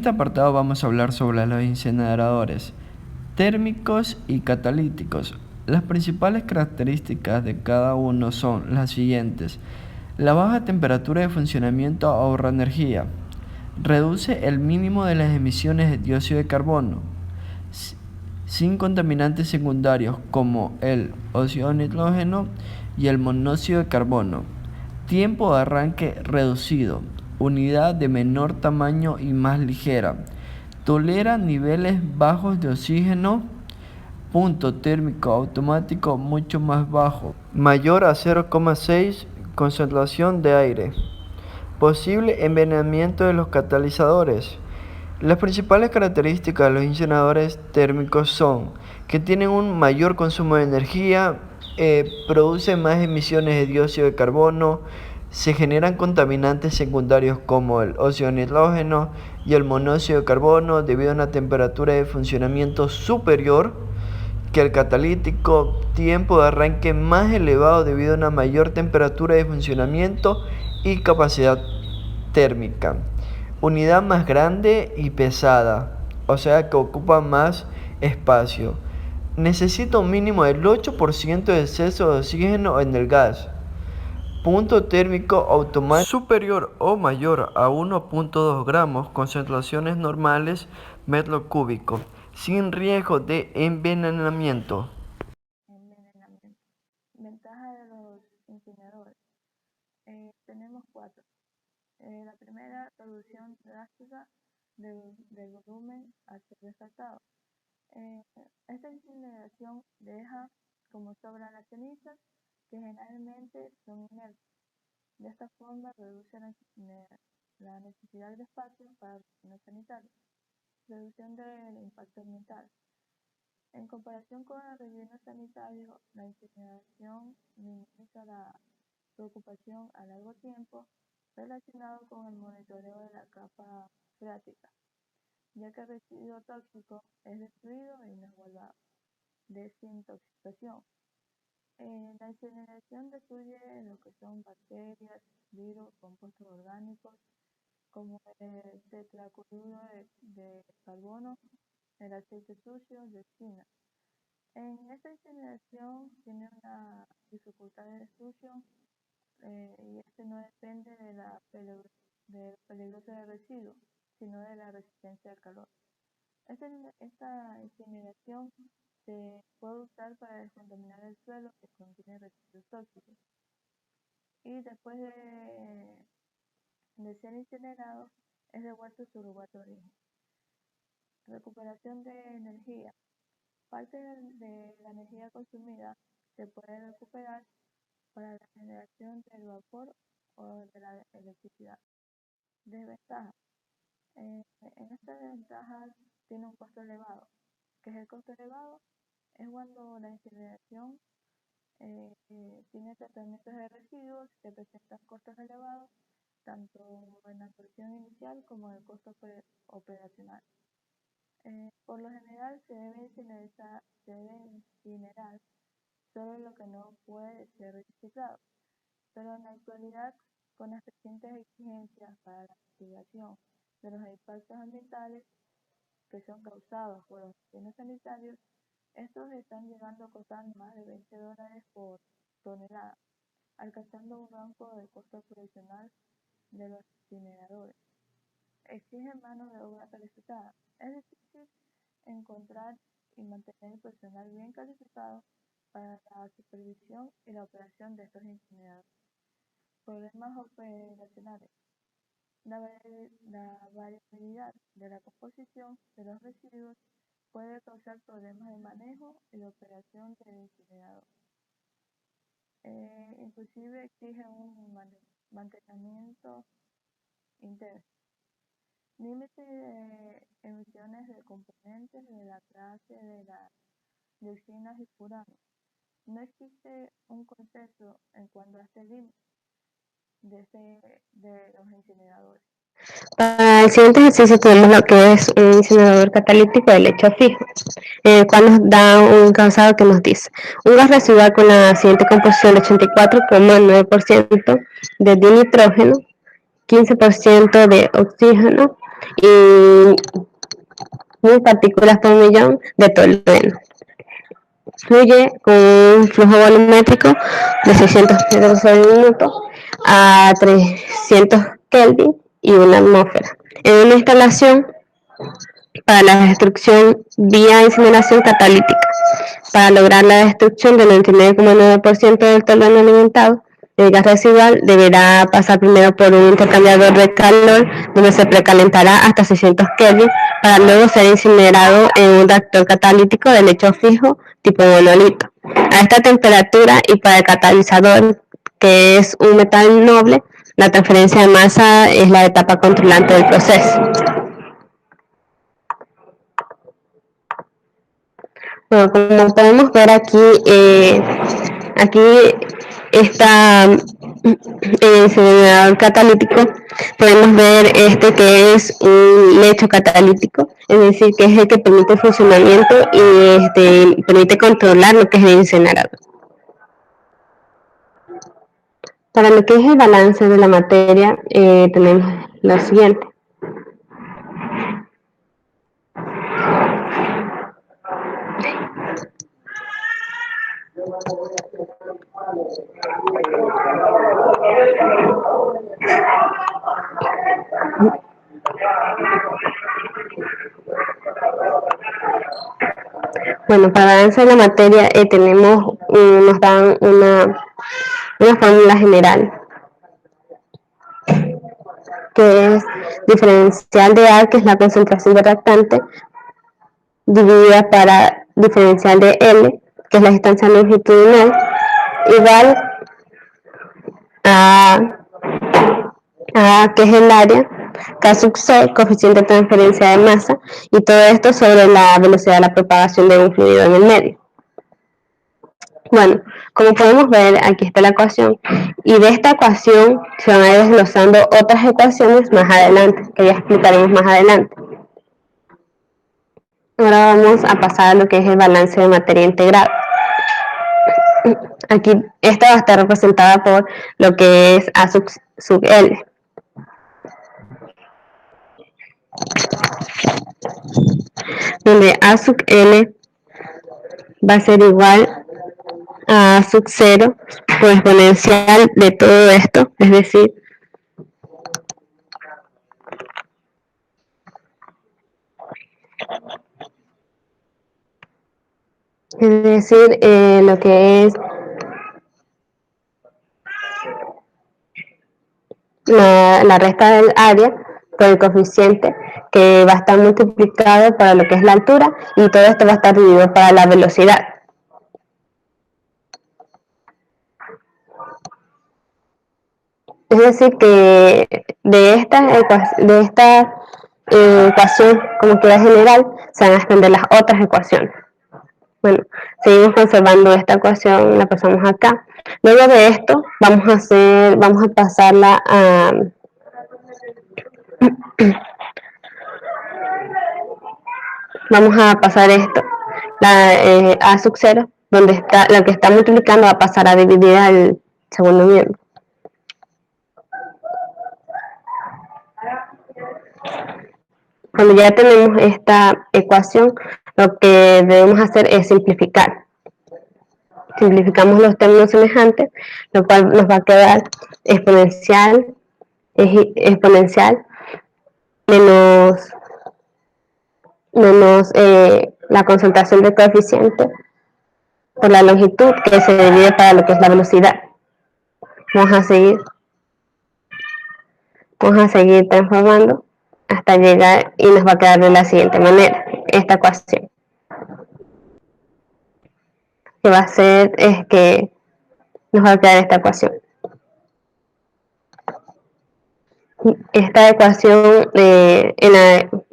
este apartado vamos a hablar sobre los incineradores térmicos y catalíticos. Las principales características de cada uno son las siguientes. La baja temperatura de funcionamiento ahorra energía, reduce el mínimo de las emisiones de dióxido de carbono, sin contaminantes secundarios como el óxido nitrógeno y el monóxido de carbono. Tiempo de arranque reducido, unidad de menor tamaño y más ligera. Tolera niveles bajos de oxígeno, punto térmico automático mucho más bajo, mayor a 0,6 concentración de aire. Posible envenenamiento de los catalizadores. Las principales características de los incineradores térmicos son que tienen un mayor consumo de energía, producen más emisiones de dióxido de carbono, se generan contaminantes secundarios como el óxido nitrógeno y el monóxido de carbono debido a una temperatura de funcionamiento superior que el catalítico, tiempo de arranque más elevado debido a una mayor temperatura de funcionamiento y capacidad térmica. Unidad más grande y pesada, o sea que ocupa más espacio. Necesita un mínimo del 8% de exceso de oxígeno en el gas. Punto térmico automático superior o mayor a 1,2 gramos, concentraciones normales metro cúbico, sin riesgo de envenenamiento. Ventaja de los incineradores. Tenemos 4. La primera, reducción drástica del volumen a ser descartado. Esta incineración deja como sobran las cenizas, que generalmente son inertes. De esta forma reduce la necesidad de espacio para los sanitarios. Reducción del impacto ambiental. En comparación con el relleno sanitario, la incineración minimiza la preocupación a largo tiempo relacionado con el monitoreo de la capa freática, ya que el residuo tóxico es destruido y no es guardado. Desintoxicación. La incineración destruye lo que son bacterias, virus, compuestos orgánicos, como el tetracloruro de carbono, el aceite sucio, dioxina. En esta incineración tiene una dificultad de destrucción y este no depende de la peligrosidad del residuo, sino de la resistencia al calor. Esta incineración se puede usar para descontaminar el suelo que contiene residuos tóxicos. Y después de ser incinerado, es devuelto a su lugar de origen. Recuperación de energía. Parte de la energía consumida se puede recuperar para la generación del vapor o de la electricidad. Desventajas. En estas desventajas tiene un costo elevado. ¿Qué es el costo elevado? Es cuando la incineración tiene tratamientos de residuos que presentan costos elevados, tanto en la inversión inicial como en el costo operacional. Por lo general se debe incinerar solo lo que no puede ser reciclado, pero en la actualidad, con las crecientes exigencias para la mitigación de los impactos ambientales que son causados por los rellenos sanitarios, estos están llegando a costar más de $20 por tonelada, alcanzando un rango de costo profesional de los incineradores. Exigen mano de obra calificada. Es difícil encontrar y mantener personal bien calificado para la supervisión y la operación de estos incineradores. Problemas operacionales. La variabilidad de la composición de los residuos puede causar problemas de manejo y de operación del incinerador. Inclusive exige un mantenimiento intenso. Límite de emisiones de componentes de la clase de las dioxinas y furanos. No existe un consenso en cuanto a este límite de los incineradores. Para el siguiente ejercicio tenemos lo que es un incinerador catalítico de lecho fijo, en el cual nos da un encabezado que nos dice: un gas residual con la siguiente composición de 84,9% de dinitrógeno, 15% de oxígeno, y 1.000 partículas por millón de tolueno. Fluye con un flujo volumétrico de 600 metros por minuto a 300 Kelvin y una atmósfera. En una instalación para la destrucción vía incineración catalítica. Para lograr la destrucción del 99,9% del tolueno alimentado, el gas residual deberá pasar primero por un intercambiador de calor donde se precalentará hasta 600 Kelvin para luego ser incinerado en un reactor catalítico de lecho fijo tipo monolito. A esta temperatura y para el catalizador, que es un metal noble, la transferencia de masa es la etapa controlante del proceso. Bueno, como podemos ver aquí está el incinerador catalítico. Podemos ver que es un lecho catalítico, es decir, que es el que permite el funcionamiento y permite controlar lo que es el incinerador. Para lo que es el balance de la materia, tenemos lo siguiente. Bueno, para el balance de la materia nos dan una fórmula general, que es diferencial de A, que es la concentración de reactante, dividida para diferencial de L, que es la distancia longitudinal, igual a que es el área, K sub C, coeficiente de transferencia de masa, y todo esto sobre la velocidad de la propagación de un fluido en el medio. Bueno, como podemos ver, aquí está la ecuación, y de esta ecuación se van a ir desglosando otras ecuaciones más adelante, que ya explicaremos más adelante. Ahora vamos a pasar a lo que es el balance de materia integrada. Aquí esta va a estar representada por lo que es A sub L. Donde A sub L va a ser igual a A sub 0 por exponencial de todo esto, es decir, lo que es la resta del área por el coeficiente, que va a estar multiplicado para lo que es la altura, y todo esto va a estar dividido para la velocidad. Es decir, que de esta ecuación como que general se van a extender las otras ecuaciones. Bueno, seguimos conservando esta ecuación, la pasamos acá. Luego de esto vamos a pasarla a vamos a pasar esto, A sub 0, donde está lo que está multiplicando, va a pasar a dividir al segundo miembro. Cuando ya tenemos esta ecuación, lo que debemos hacer es simplificar. Simplificamos los términos semejantes, lo cual nos va a quedar exponencial menos la concentración del coeficiente por la longitud, que se divide para lo que es la velocidad. Vamos a seguir transformando hasta llegar, y nos va a quedar de la siguiente manera esta ecuación, que va a ser que nos va a quedar esta ecuación. Esta ecuación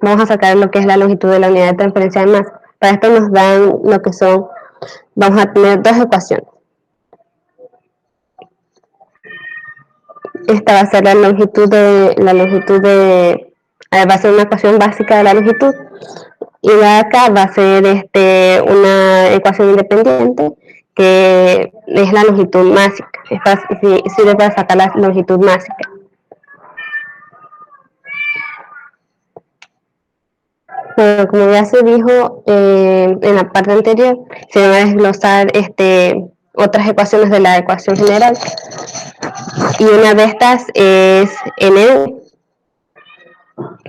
vamos a sacar lo que es la longitud de la unidad de transferencia de masa. Para esto nos dan lo que son, vamos a tener dos ecuaciones. Esta va a ser va a ser una ecuación básica de la longitud, y de acá va a ser una ecuación independiente, que es la longitud másica. Sirve para sacar la longitud másica. Bueno, como ya se dijo en la parte anterior, se van a desglosar otras ecuaciones de la ecuación general. Y una de estas es NU,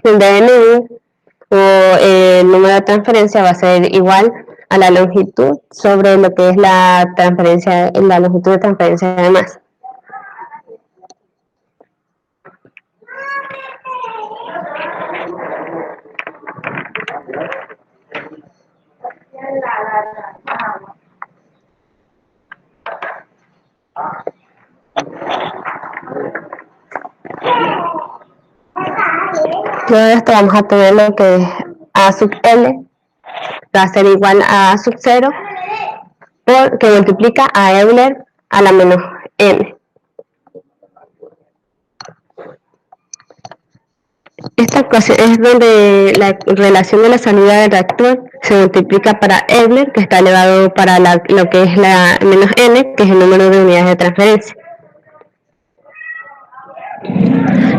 donde NU o el número de transferencia va a ser igual a la longitud sobre lo que es la longitud de transferencia de masa. Luego de esto vamos a tener lo que es A sub L, va a ser igual a A sub 0, que multiplica a Euler a la menos n. Esta ecuación es donde la relación de la salida del reactor se multiplica para Euler, que está elevado para lo que es la menos n, que es el número de unidades de transferencia.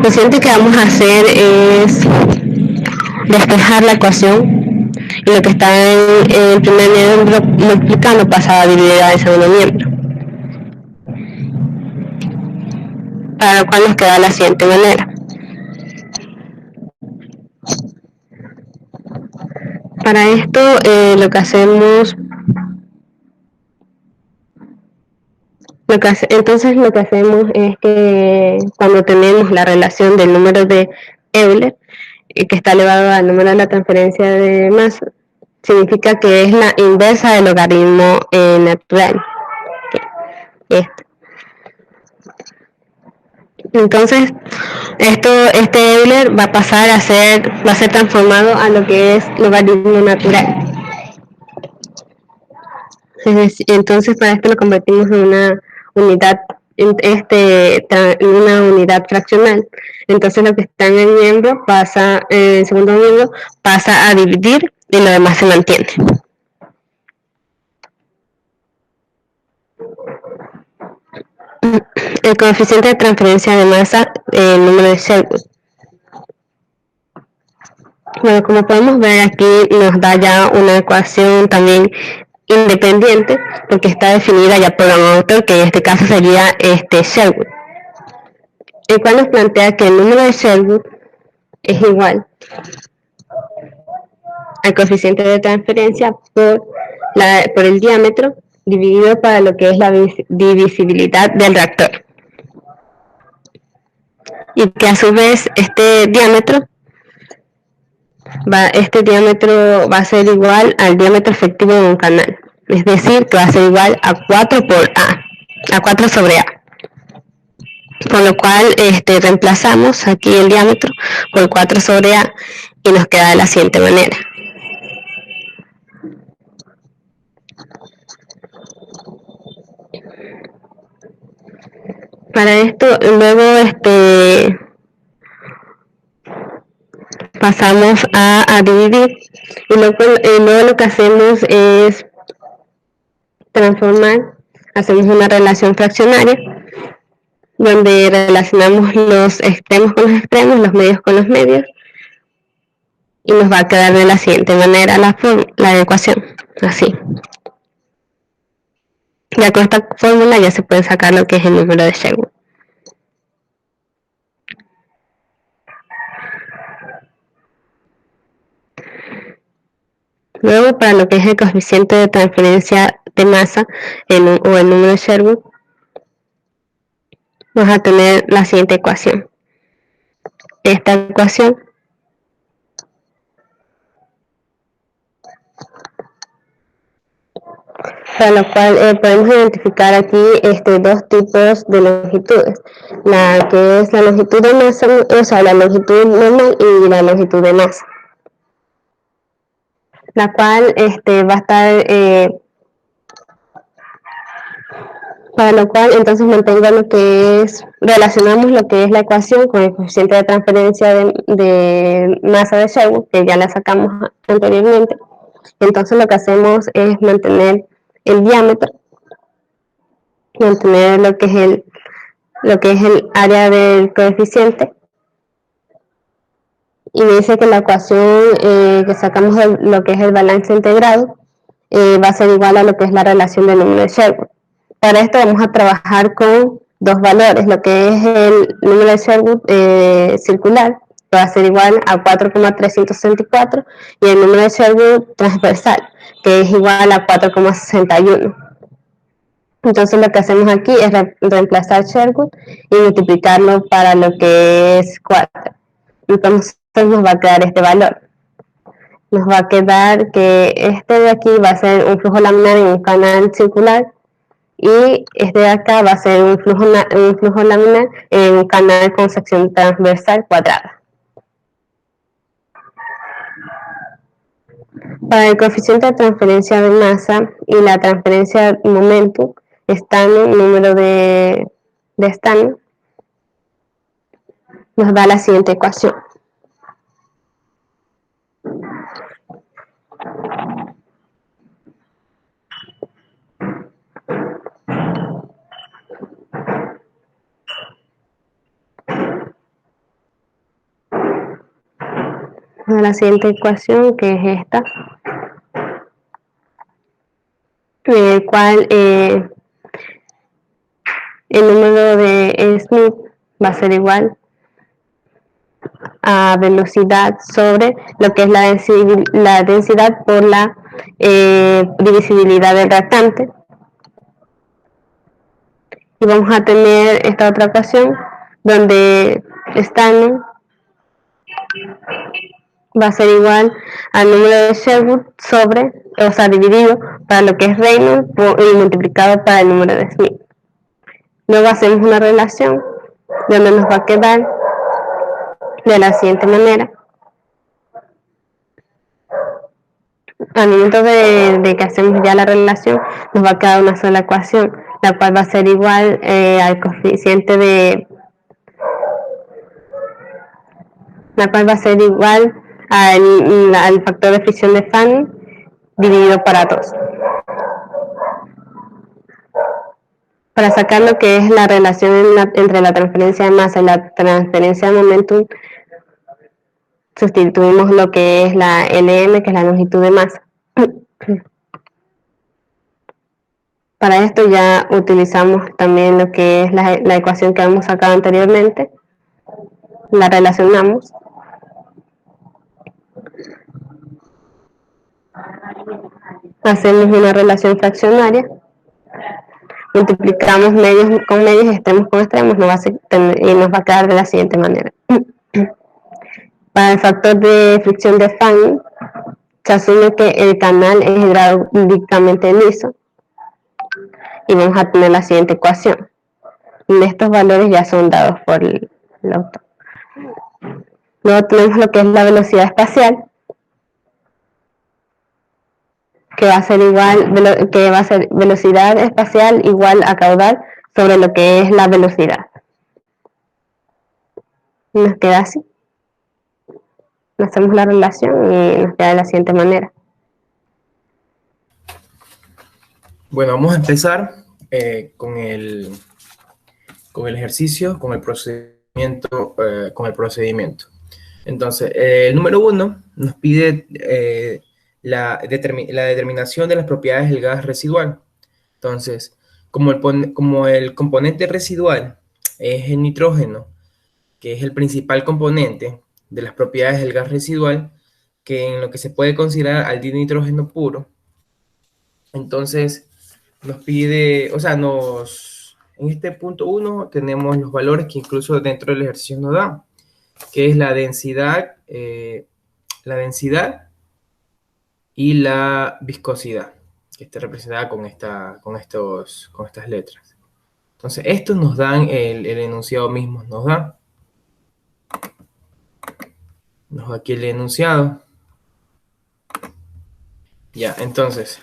Lo siguiente que vamos a hacer es despejar la ecuación, y lo que está en el primer miembro multiplicando pasa a dividir al segundo miembro, para lo cual nos queda de la siguiente manera. Para esto lo que hacemos es que cuando tenemos la relación del número de Euler, que está elevado al número de la transferencia de masa, significa que es la inversa del logaritmo natural. Esto. Entonces, este Euler va a pasar a ser transformado a lo que es logaritmo natural. Entonces, para esto lo convertimos en una unidad, una unidad fraccional. Entonces, lo que está en el segundo miembro pasa a dividir y lo demás se mantiene. El coeficiente de transferencia de masa, el número de Sherwood. Bueno, como podemos ver aquí nos da ya una ecuación también independiente, porque está definida ya por un autor, que en este caso sería Sherwood, el cual nos plantea que el número de Sherwood es igual al coeficiente de transferencia por el diámetro dividido para lo que es la divisibilidad del reactor, y que a su vez este diámetro va a ser igual al diámetro efectivo de un canal, es decir, que va a ser igual a 4 por a 4 sobre A. Con lo cual reemplazamos aquí el diámetro por 4 sobre A y nos queda de la siguiente manera. Para esto luego pasamos a dividir, y luego lo que hacemos es hacemos una relación fraccionaria donde relacionamos los extremos con los extremos, los medios con los medios, y nos va a quedar de la siguiente manera la ecuación, así. Ya con esta fórmula ya se puede sacar lo que es el número de Sherwood. Luego, para lo que es el coeficiente de transferencia de masa o el número de Sherwood, vamos a tener la siguiente ecuación. Esta ecuación para lo cual podemos identificar aquí dos tipos de longitudes, la que es la longitud de masa, o sea, la longitud normal y la longitud de masa, la cual va a estar, para lo cual entonces relacionamos lo que es la ecuación con el coeficiente de transferencia de masa de Sherwood, que ya la sacamos anteriormente. Entonces lo que hacemos es mantener el diámetro, mantener lo que es el área del coeficiente, y me dice que la ecuación que sacamos de lo que es el balance integrado va a ser igual a lo que es la relación del número de Sherwood. Para esto vamos a trabajar con dos valores, lo que es el número de Sherwood circular, que va a ser igual a 4,364, y el número de Sherwood transversal, que es igual a 4,61. Entonces lo que hacemos aquí es reemplazar Sherwood y multiplicarlo para lo que es 4. Entonces nos va a quedar este valor. Nos va a quedar que este de aquí va a ser un flujo laminar en un canal circular y este de acá va a ser un flujo laminar en un canal con sección transversal cuadrada. Para el coeficiente de transferencia de masa y la transferencia de momento, Stan, número de Stan, nos da la siguiente ecuación. La siguiente ecuación, que es esta, en el cual el número de Smith va a ser igual a velocidad sobre lo que es la densidad por la divisibilidad del reactante. Y vamos a tener esta otra ecuación donde Stan va a ser igual al número de Sherwood sobre, o sea, dividido para lo que es Reynolds y multiplicado para el número de Smith. Luego hacemos una relación donde nos va a quedar de la siguiente manera. Al momento de que hacemos ya la relación, nos va a quedar una sola ecuación, la cual va a ser igual al coeficiente la cual va a ser igual al factor de fricción de Fanning dividido para 2. Para sacar lo que es la relación entre la transferencia de masa y la transferencia de momentum, sustituimos lo que es la Lm, que es la longitud de masa. Para esto ya utilizamos también lo que es la ecuación que hemos sacado anteriormente, la relacionamos. Hacemos una relación fraccionaria, multiplicamos medios con medios, extremos con extremos, y nos va a quedar de la siguiente manera. Para el factor de fricción de Fanning, se asume que el canal es hidráulicamente liso y vamos a tener la siguiente ecuación. Estos valores ya son dados por el autor. Luego tenemos lo que es la velocidad espacial, que va a ser velocidad espacial igual a caudal sobre lo que es la velocidad. Nos queda así. Hacemos la relación y nos queda de la siguiente manera. Bueno, vamos a empezar con el ejercicio, con el procedimiento. Entonces, el número 1 nos pide la determinación de las propiedades del gas residual. Entonces, como el componente residual es el nitrógeno, que es el principal componente de las propiedades del gas residual, que en lo que se puede considerar al dinitrógeno puro, entonces nos pide, o sea, en este punto 1 tenemos los valores que incluso dentro del ejercicio nos dan, que es la densidad y la viscosidad, que está representada con estas letras. Entonces, estos nos dan, el enunciado mismo nos da aquí el enunciado. Entonces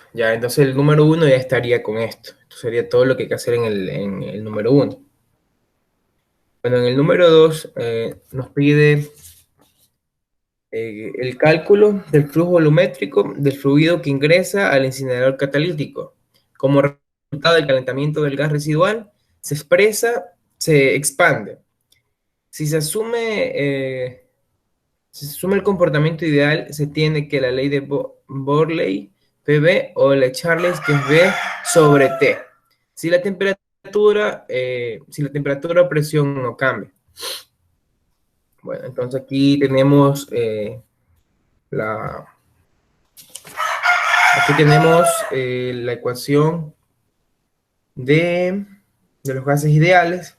el número 1 ya estaría con esto. Esto sería todo lo que hay que hacer en el número 1. Bueno, en el número 2 nos pide el cálculo del flujo volumétrico del fluido que ingresa al incinerador catalítico. Como resultado del calentamiento del gas residual, se expande. Si se asume Si se suma el comportamiento ideal, se tiene que la ley de Borley, PB, o la Charles, que es B sobre T. Si la temperatura o presión no cambia. Bueno, entonces aquí tenemos la ecuación de los gases ideales.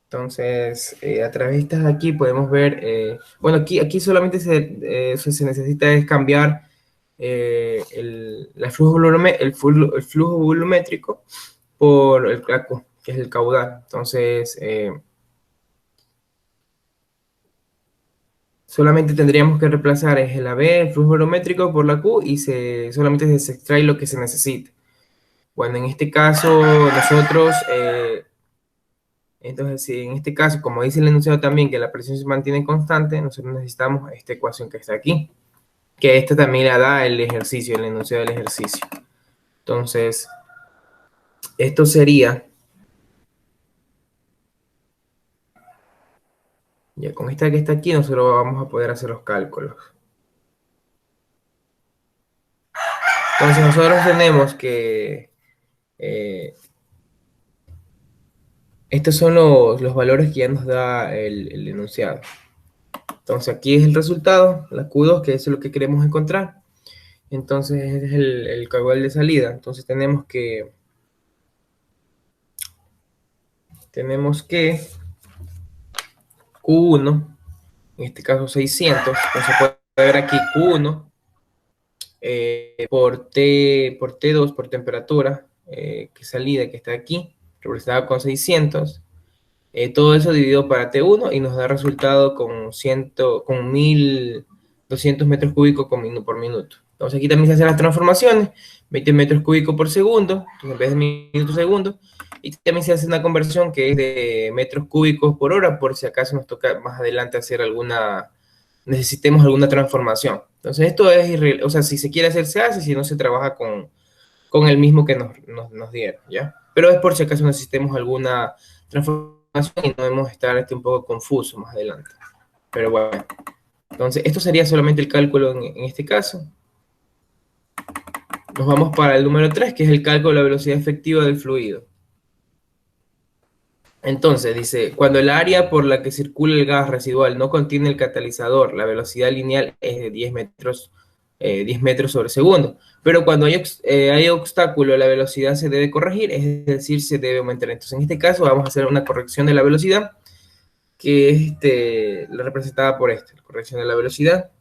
Entonces, a través de estas aquí podemos ver, bueno, aquí solamente se necesita es cambiar el flujo volumétrico por el CACU, que es el caudal. Entonces, solamente tendríamos que reemplazar la B, el flujo volumétrico, por la Q, y solamente se extrae lo que se necesita. Bueno, en este caso, nosotros... entonces, si en este caso, como dice el enunciado también, que la presión se mantiene constante, nosotros necesitamos esta ecuación que está aquí, que esta también la da el ejercicio, el enunciado del ejercicio. Entonces, esto sería, ya con esta que está aquí, nosotros vamos a poder hacer los cálculos. Entonces, nosotros tenemos que... estos son los valores que ya nos da el enunciado. Entonces, aquí es el resultado, la Q2, que es lo que queremos encontrar. Entonces, este es el caudal de salida. Entonces, tenemos que Q1, en este caso 600, entonces puede ver aquí Q1 por T2, por temperatura, que salida, que está aquí, representada con 600. Todo eso dividido para T1 y nos da resultado con 1200 metros cúbicos por minuto. Entonces aquí también se hacen las transformaciones, 20 metros cúbicos por segundo, entonces en vez de minutos segundo, y también se hace una conversión que es de metros cúbicos por hora, por si acaso nos toca más adelante hacer necesitemos alguna transformación. Entonces esto es, o sea, si se quiere hacer, se hace, si no se trabaja con el mismo que nos dieron, ¿ya? Pero es por si acaso necesitemos alguna transformación y no debemos estar un poco confuso más adelante. Pero bueno, entonces esto sería solamente el cálculo en este caso. Nos vamos para el número 3, que es el cálculo de la velocidad efectiva del fluido. Entonces, dice, cuando el área por la que circula el gas residual no contiene el catalizador, la velocidad lineal es de 10 metros sobre segundo. Pero cuando hay obstáculo, la velocidad se debe corregir, es decir, se debe aumentar. Entonces, en este caso, vamos a hacer una corrección de la velocidad, que es la representada por la corrección de la velocidad.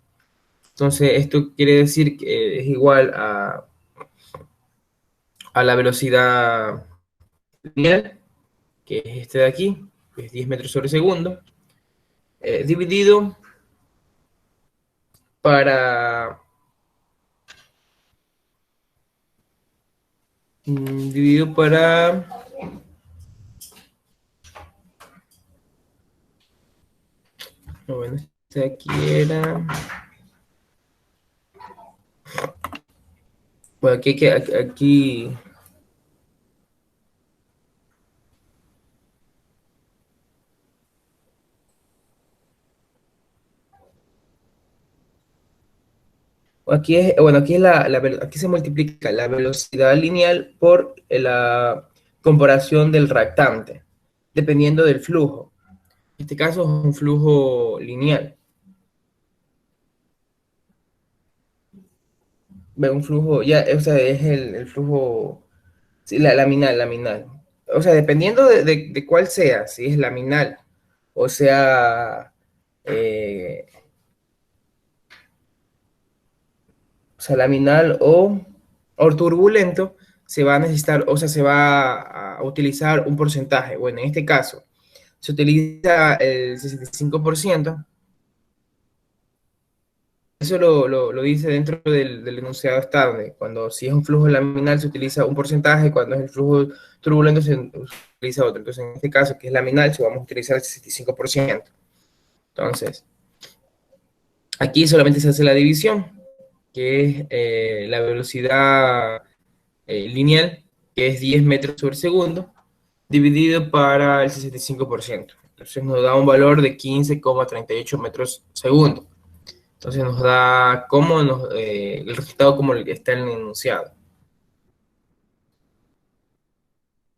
Entonces, esto quiere decir que es igual a la velocidad lineal, que es este de aquí, que es 10 metros sobre segundo, dividido para... Bueno, este de aquí era... Bueno, aquí aquí se multiplica la velocidad lineal por la comparación del reactante, dependiendo del flujo. En este caso es un flujo lineal. Ve un flujo, ya, o sea, es el flujo, sí, laminal. O sea, dependiendo de cuál sea, si es laminal, o sea, laminal o turbulento, se va a necesitar, o sea, se va a utilizar un porcentaje. Bueno, en este caso, se utiliza el 65%. Eso lo dice dentro del enunciado estable. Cuando si es un flujo laminal se utiliza un porcentaje, cuando es el flujo turbulento se utiliza otro. Entonces, en este caso, que es laminal, vamos a utilizar el 65%. Entonces, aquí solamente se hace la división, que es la velocidad lineal, que es 10 metros sobre segundo, dividido para el 65%. Entonces nos da un valor de 15,38 metros segundo. Entonces nos da el resultado como el que está en el enunciado.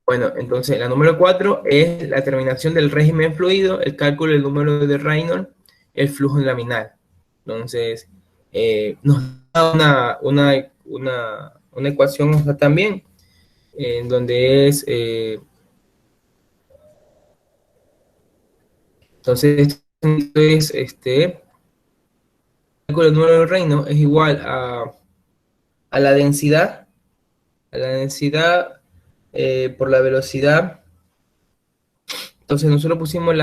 Bueno, entonces la número 4 es la determinación del régimen fluido, el cálculo del número de Reynolds, el flujo laminar. Entonces, nos da una ecuación también, en donde entonces, el cálculo del número de Reynolds es igual a la densidad, por la velocidad. Entonces nosotros pusimos el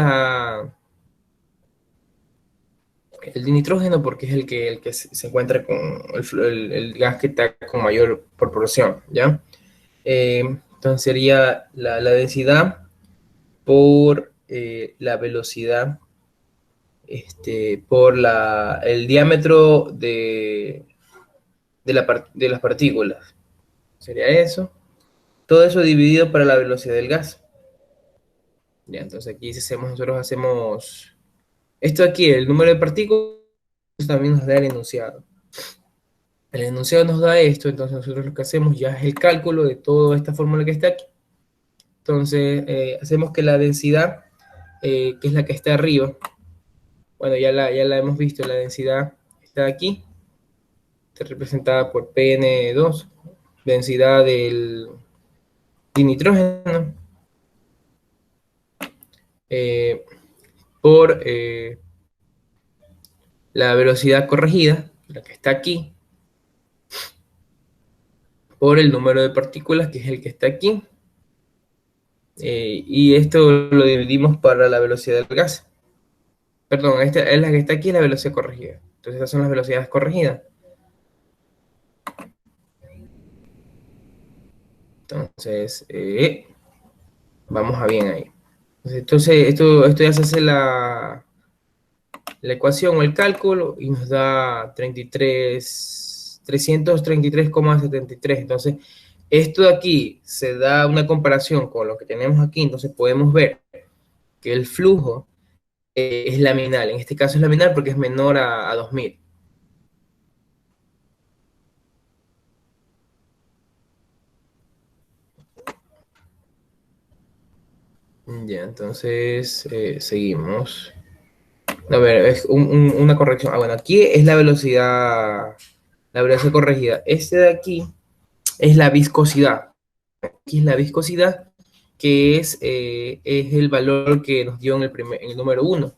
de nitrógeno porque es el que se encuentra con el gas que está con mayor proporción, ¿ya? Entonces sería la densidad por la velocidad, por el diámetro de las partículas. Sería eso. Todo eso dividido para la velocidad del gas. Ya, entonces aquí nosotros hacemos esto aquí, el número de partículas, también nos da el enunciado. El enunciado nos da esto, entonces nosotros lo que hacemos ya es el cálculo de toda esta fórmula que está aquí. Entonces hacemos que la densidad, que es la que está arriba, bueno, ya la hemos visto, la densidad está aquí, está representada por Pn2, densidad del nitrógeno, por la velocidad corregida, la que está aquí, por el número de partículas, que es el que está aquí, y esto lo dividimos para la velocidad del gas. Perdón, esta es la que está aquí, la velocidad corregida. Entonces estas son las velocidades corregidas. Entonces, vamos a bien ahí. Entonces esto ya se hace la ecuación o el cálculo y nos da 333,73. Entonces, esto de aquí se da una comparación con lo que tenemos aquí. Entonces podemos ver que el flujo es laminal. En este caso es laminal porque es menor a 2000. Ya, entonces seguimos. A ver, es una corrección. Bueno, aquí es la velocidad corregida. Este de aquí es la viscosidad. Aquí es la viscosidad, que es el valor que nos dio en el número 1,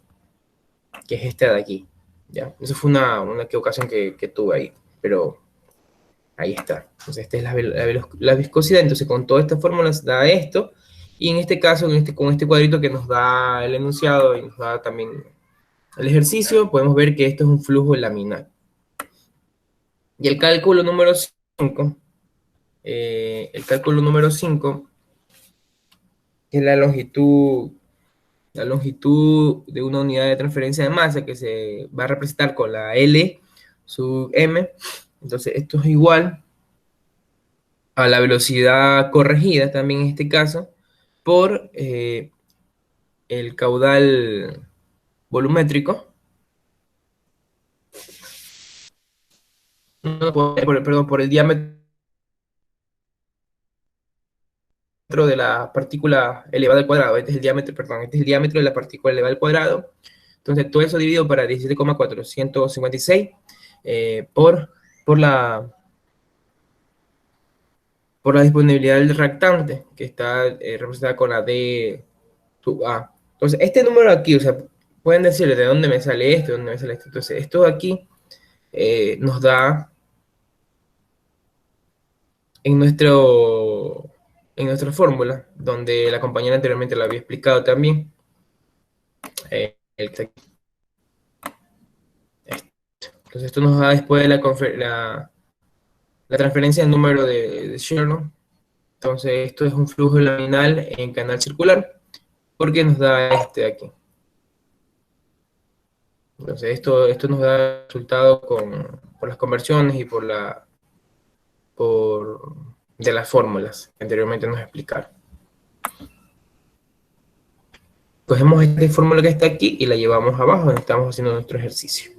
que es este de aquí. ¿Ya? Eso fue una equivocación que tuve ahí, pero ahí está. Entonces, esta es la viscosidad. Entonces, con todas estas fórmulas da esto. Y en este caso, con este cuadrito que nos da el enunciado y nos da también el ejercicio, podemos ver que esto es un flujo laminar. Y el cálculo número 5, que es la longitud de una unidad de transferencia de masa que se va a representar con la L sub m. Entonces esto es igual a la velocidad corregida también en este caso por el caudal volumétrico. No, perdón, por el diámetro de la partícula elevada al cuadrado. Este es el diámetro, perdón, este es el diámetro de la partícula elevada al cuadrado. Entonces, todo eso dividido para 17,456 por la disponibilidad del reactante, que está representada con la D sub A. Entonces, este número aquí, o sea, pueden decirle de dónde me sale esto, de dónde me sale esto. Entonces, esto de aquí nos da en nuestra fórmula, donde la compañera anteriormente lo había explicado también. Entonces, esto nos da después de la transferencia del número de Shannon. Entonces, esto es un flujo laminal en canal circular, porque nos da este de aquí. Entonces, esto nos da resultado por las conversiones y de las fórmulas que anteriormente nos explicaron. Cogemos esta fórmula que está aquí y la llevamos abajo donde estamos haciendo nuestro ejercicio.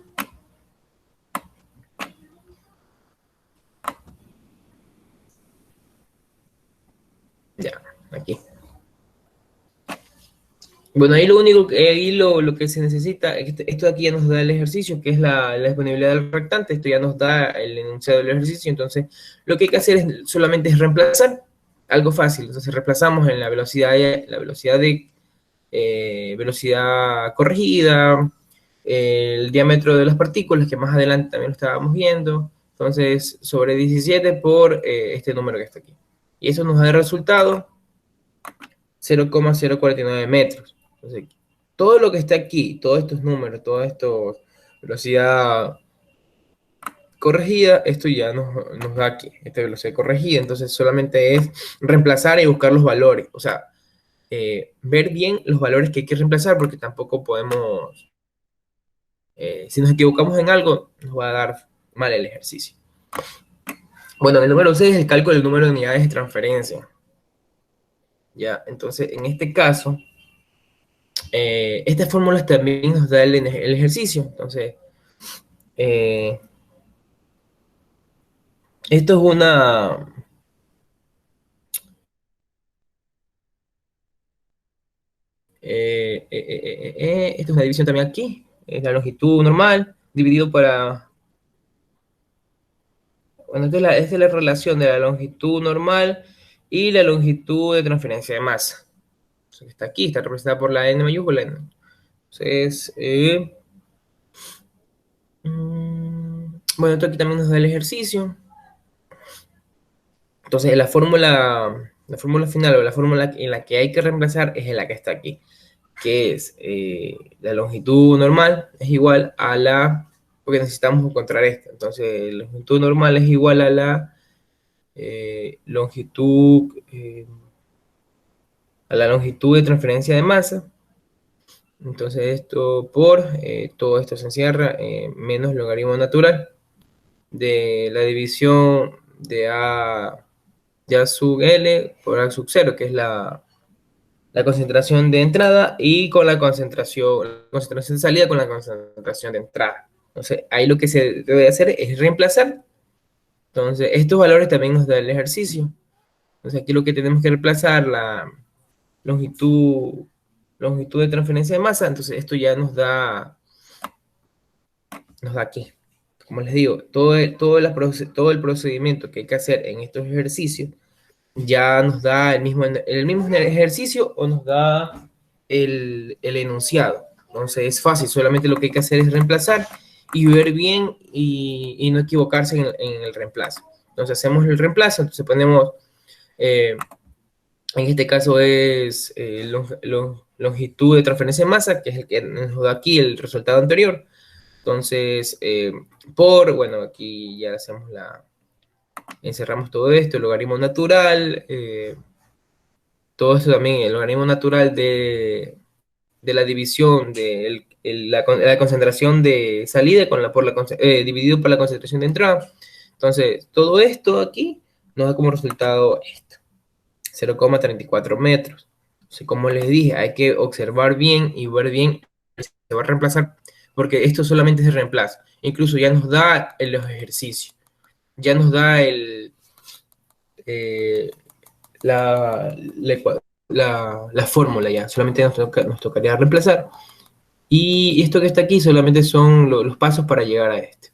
Bueno, ahí lo único que, ahí lo que se necesita, esto de aquí ya nos da el ejercicio, que es la disponibilidad del reactante, esto ya nos da el enunciado del ejercicio, entonces lo que hay que hacer solamente es reemplazar, algo fácil, entonces reemplazamos en velocidad corregida, el diámetro de las partículas, que más adelante también lo estábamos viendo, entonces sobre 17 por este número que está aquí. Y eso nos da el resultado 0,049 metros. Entonces, todo lo que está aquí, todos estos números, todo esto, velocidad corregida, esto ya nos da aquí, esta velocidad corregida, entonces solamente es reemplazar y buscar los valores, o sea, ver bien los valores que hay que reemplazar, porque tampoco podemos, si nos equivocamos en algo, nos va a dar mal el ejercicio. Bueno, el número 6 es el cálculo del número de unidades de transferencia. Ya, entonces, en este caso, estas fórmulas también nos da el ejercicio. Entonces, esto es una... esto es una división también aquí. Es la longitud normal, dividido para... Bueno, esta es la relación de la longitud normal y la longitud de transferencia de masa. Entonces, está aquí, está representada por la n mayúscula. Entonces, bueno, esto aquí también nos da el ejercicio. Entonces, la fórmula final o la fórmula en la que hay que reemplazar es en la que está aquí, que es la longitud normal es igual a la, porque necesitamos encontrar esta. Entonces, la longitud normal es igual a la longitud, de transferencia de masa. Entonces, esto por, todo esto se encierra, menos logaritmo natural de la división de A sub L por A sub 0, que es la concentración de entrada, y con la concentración de salida con la concentración de entrada. Entonces, ahí lo que se debe hacer es reemplazar. Entonces, estos valores también nos da el ejercicio. Entonces, aquí lo que tenemos que reemplazar, la longitud de transferencia de masa, entonces esto ya nos da aquí. Como les digo, todo el procedimiento que hay que hacer en estos ejercicios ya nos da el mismo ejercicio o nos da el enunciado. Entonces es fácil, solamente lo que hay que hacer es reemplazar y ver bien y no equivocarse en el reemplazo. Entonces hacemos el reemplazo, entonces ponemos, en este caso es longitud de transferencia de masa, que es el que nos da aquí el resultado anterior. Entonces, bueno, aquí ya hacemos encerramos todo esto, el logaritmo natural, todo esto también, el logaritmo natural de la división de la concentración de salida dividido por la concentración de entrada. Entonces, todo esto aquí nos da como resultado esto, 0,34 metros. Entonces, como les dije, hay que observar bien y ver bien si se va a reemplazar, porque esto solamente se reemplaza. Incluso ya nos da los ejercicios, ya nos da la fórmula ya, solamente nos tocaría reemplazar. Y esto que está aquí solamente son los pasos para llegar a este.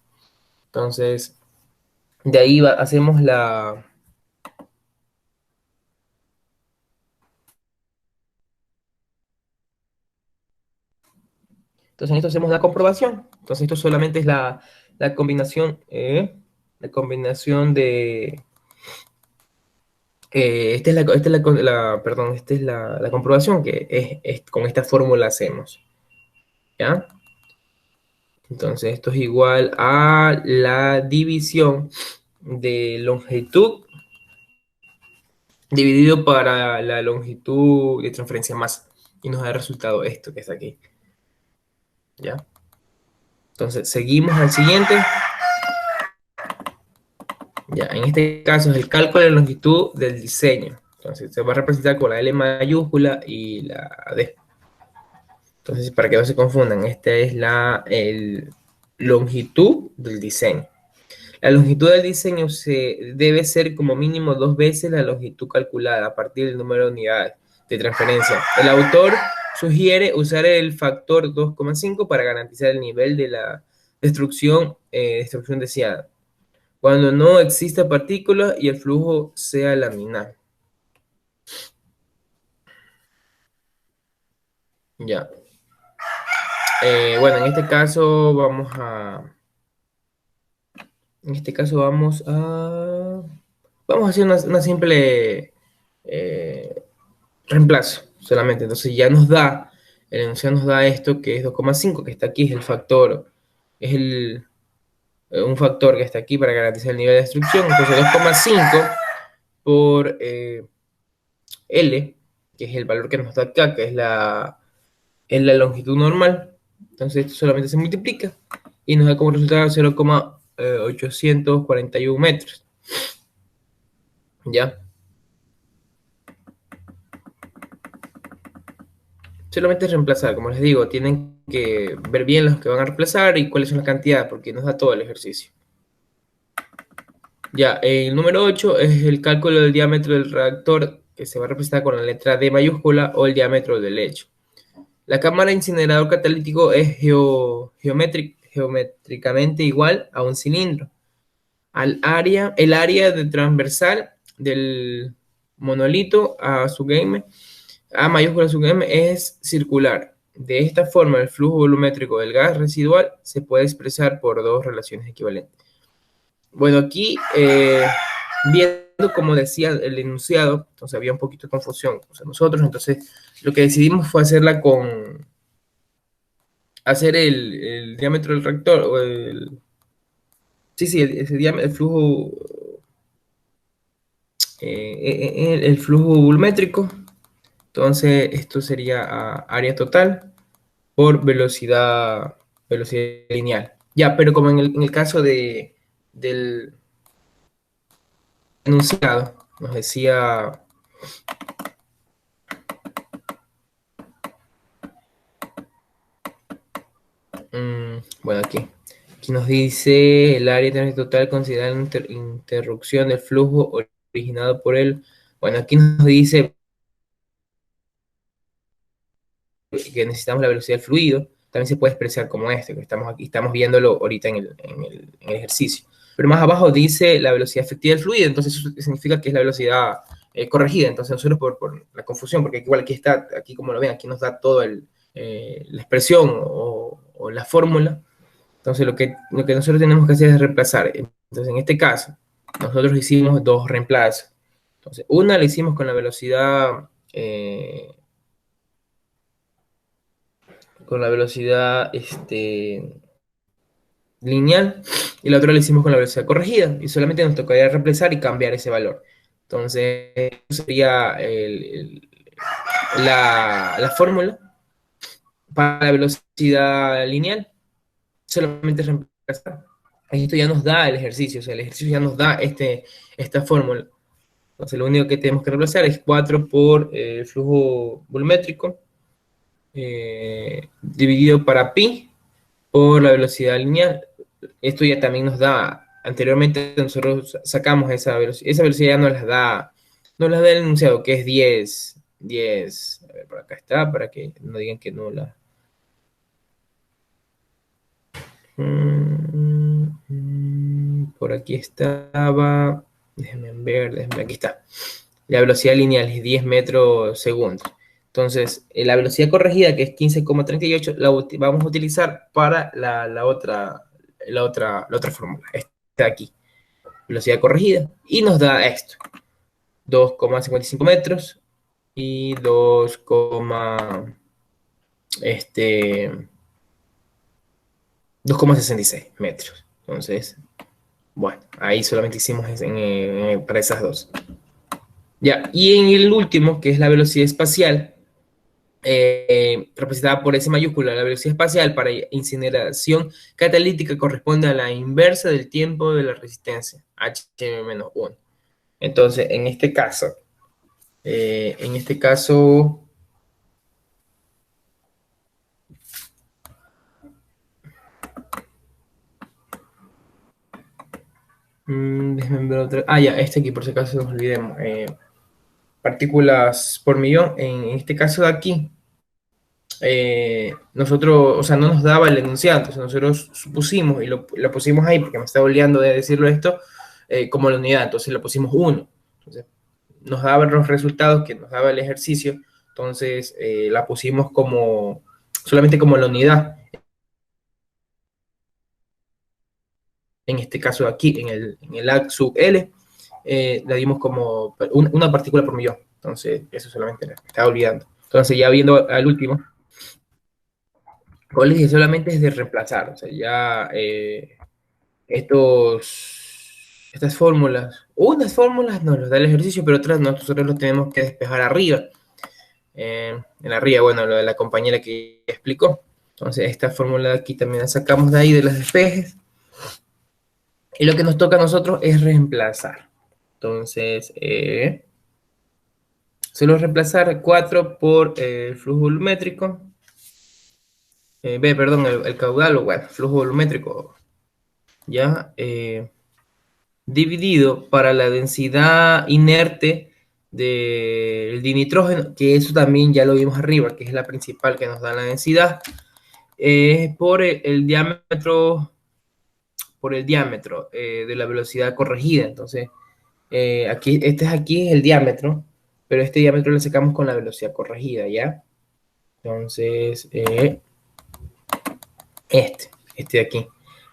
Entonces, de ahí hacemos la... Entonces, en esto hacemos la comprobación. Entonces, esto solamente es la combinación, de... esta es la comprobación que con esta fórmula hacemos. ¿Ya? Entonces, esto es igual a la división de longitud dividido para la longitud de transferencia masa. Y nos da el resultado esto que está aquí. ¿Ya? Entonces, seguimos al siguiente. Ya, en este caso es el cálculo de la longitud del diseño. Entonces, se va a representar con la L mayúscula y la D. Entonces, para que no se confundan, esta es la longitud del diseño. La longitud del diseño debe ser como mínimo 2 veces la longitud calculada a partir del número de unidades de transferencia. El autor sugiere usar el factor 2,5 para garantizar el nivel de la destrucción deseada, cuando no exista partícula y el flujo sea laminar. Ya. Bueno, en este caso vamos a hacer una simple reemplazo solamente. Entonces ya nos da, el enunciado nos da esto que es 2,5, que está aquí, es el factor, es un factor que está aquí para garantizar el nivel de destrucción. Entonces 2,5 por L, que es el valor que nos da acá, que es la longitud normal. Entonces esto solamente se multiplica y nos da como resultado 0,841 metros. ¿Ya? Solamente es reemplazar, como les digo, tienen que ver bien los que van a reemplazar y cuáles son las cantidades, porque nos da todo el ejercicio. Ya, el número 8 es el cálculo del diámetro del reactor, que se va a representar con la letra D mayúscula o el diámetro del lecho. La cámara incinerador catalítico es geométricamente igual a un cilindro. El área de transversal del monolito a su game, A mayúscula su game, es circular. De esta forma, el flujo volumétrico del gas residual se puede expresar por dos relaciones equivalentes. Bueno, aquí, viendo como decía el enunciado, entonces había un poquito de confusión. O sea, nosotros, entonces, lo que decidimos fue hacer el diámetro del reactor, o el flujo, el flujo volumétrico. Entonces, esto sería área total por velocidad lineal. Ya, pero como en el caso del enunciado, nos decía, bueno, aquí nos dice el área total considera la interrupción del flujo originado por él. Bueno, aquí nos dice que necesitamos la velocidad del fluido. También se puede expresar como este, que estamos aquí, estamos viéndolo ahorita en el ejercicio. Pero más abajo dice la velocidad efectiva del fluido, entonces eso significa que es la velocidad corregida. Entonces nosotros por la confusión, porque igual aquí está, aquí como lo ven, aquí nos da todo la expresión o la fórmula. Entonces lo que nosotros tenemos que hacer es reemplazar. Entonces en este caso, nosotros hicimos dos reemplazos. Entonces una la hicimos con la velocidad lineal, y la otra la hicimos con la velocidad corregida, y solamente nos tocaría reemplazar y cambiar ese valor. Entonces, eso sería la fórmula para la velocidad lineal, solamente reemplazar. Esto ya nos da el ejercicio, o sea, el ejercicio ya nos da esta fórmula. Entonces, lo único que tenemos que reemplazar es 4 por el flujo volumétrico, dividido para pi por la velocidad lineal. Esto ya también nos da, anteriormente nosotros sacamos esa velocidad ya nos la da el enunciado, que es 10, a ver, por acá está, para que no digan que no la... Por aquí estaba, déjenme ver, aquí está. La velocidad lineal es 10 metros segundo. Entonces, la velocidad corregida, que es 15,38, vamos a utilizar para la otra fórmula. Esta de aquí. Velocidad corregida. Y nos da esto. 2,55 metros y 2,66 metros. Entonces, bueno, ahí solamente hicimos para esas dos. Ya, y en el último, que es la velocidad espacial, representada por S mayúscula, la velocidad espacial para incineración catalítica corresponde a la inversa del tiempo de la resistencia, h-1. Entonces, en este caso, déjenme ver otra. Ya, este aquí, por si acaso nos olvidemos. Partículas por millón, en este caso de aquí, nosotros, o sea, no nos daba el enunciado, entonces nosotros supusimos y lo pusimos ahí porque me estaba olvidando de decirlo esto, como la unidad, entonces le pusimos 1. Entonces nos daba los resultados que nos daba el ejercicio, entonces la pusimos como, solamente como la unidad. En este caso aquí, en el A sub L, la dimos como una partícula por millón. Entonces, eso solamente me estaba olvidando. Entonces, ya viendo al último, como les dije, solamente es de reemplazar. O sea, ya estas fórmulas, unas fórmulas nos las da el ejercicio, pero otras no, nosotros los tenemos que despejar arriba. En arriba, bueno, lo de la compañera que explicó. Entonces, esta fórmula de aquí también la sacamos de ahí, de los despejes. Y lo que nos toca a nosotros es reemplazar. Entonces, solo reemplazar 4 por el flujo volumétrico. Perdón, el caudal, o bueno, flujo volumétrico, ya, dividido para la densidad inerte del dinitrógeno, que eso también ya lo vimos arriba, que es la principal que nos da la densidad, por el diámetro, de la velocidad corregida. Entonces, aquí es el diámetro, pero este diámetro lo sacamos con la velocidad corregida, ¿ya? Entonces, este de aquí,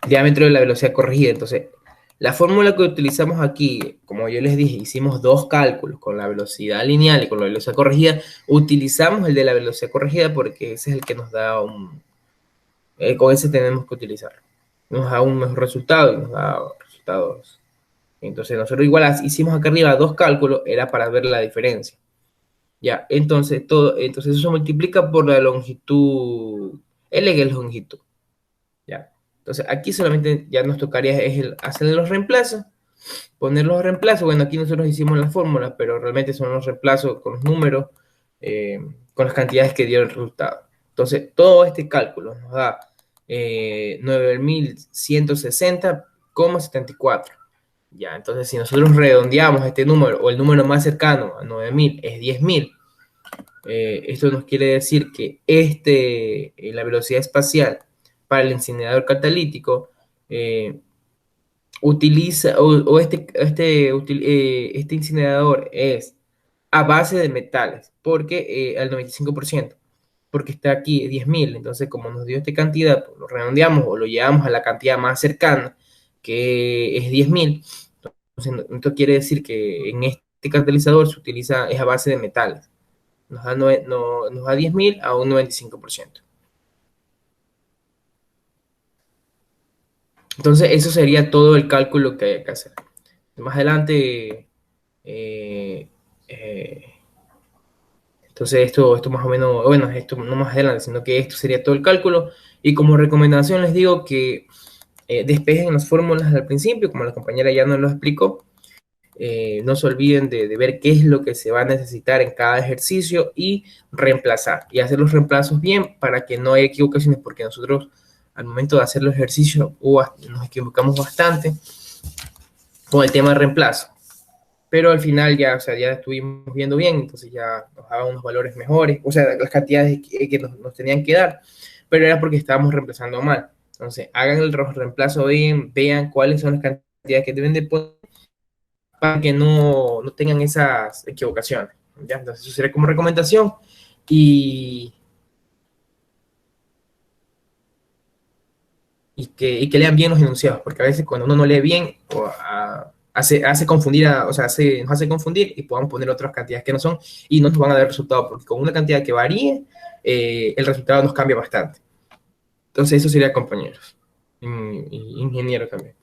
diámetro de la velocidad corregida. Entonces, la fórmula que utilizamos aquí, como yo les dije, hicimos dos cálculos con la velocidad lineal y con la velocidad corregida. Utilizamos el de la velocidad corregida porque ese es el que nos da con ese tenemos que utilizar. Nos da un mejor resultado y nos da resultados. Entonces, nosotros igual hicimos acá arriba dos cálculos, era para ver la diferencia. Ya, entonces eso se multiplica por la longitud, L que es la longitud. Ya, entonces aquí solamente ya nos tocaría hacer los reemplazos, poner los reemplazos. Bueno, aquí nosotros hicimos la fórmula, pero realmente son los reemplazos con los números, con las cantidades que dieron el resultado. Entonces, todo este cálculo nos da 9160,74. Ya, entonces si nosotros redondeamos este número, o el número más cercano a 9000 es 10.000, esto nos quiere decir que la velocidad espacial para el incinerador catalítico utiliza, este incinerador es a base de metales, porque al 95%, porque está aquí 10.000. Entonces, como nos dio esta cantidad, pues, lo redondeamos o lo llevamos a la cantidad más cercana, que es 10.000. Entonces, esto quiere decir que en este catalizador es a base de metales. Nos da 10.000 a un 95%. Entonces, eso sería todo el cálculo que hay que hacer. Más adelante, entonces esto más o menos, bueno, esto no más adelante, sino que esto sería todo el cálculo. Y como recomendación les digo que despejen las fórmulas al principio, como la compañera ya nos lo explicó. No se olviden de ver qué es lo que se va a necesitar en cada ejercicio y reemplazar. Y hacer los reemplazos bien para que no haya equivocaciones, porque nosotros al momento de hacer los ejercicios nos equivocamos bastante con el tema de reemplazo. Pero al final ya, o sea, ya estuvimos viendo bien, entonces ya nos daban unos valores mejores, o sea, las cantidades que nos tenían que dar, pero era porque estábamos reemplazando mal. Entonces, hagan el reemplazo bien, vean cuáles son las cantidades que deben de poner para que no tengan esas equivocaciones. ¿Ya? Entonces, eso sería como recomendación. Y que lean bien los enunciados, porque a veces cuando uno no lee bien, hace confundir, nos hace confundir y podamos poner otras cantidades que no son y no nos van a dar resultado, porque con una cantidad que varíe, el resultado nos cambia bastante. Entonces, eso sería, compañeros. Ingeniero también.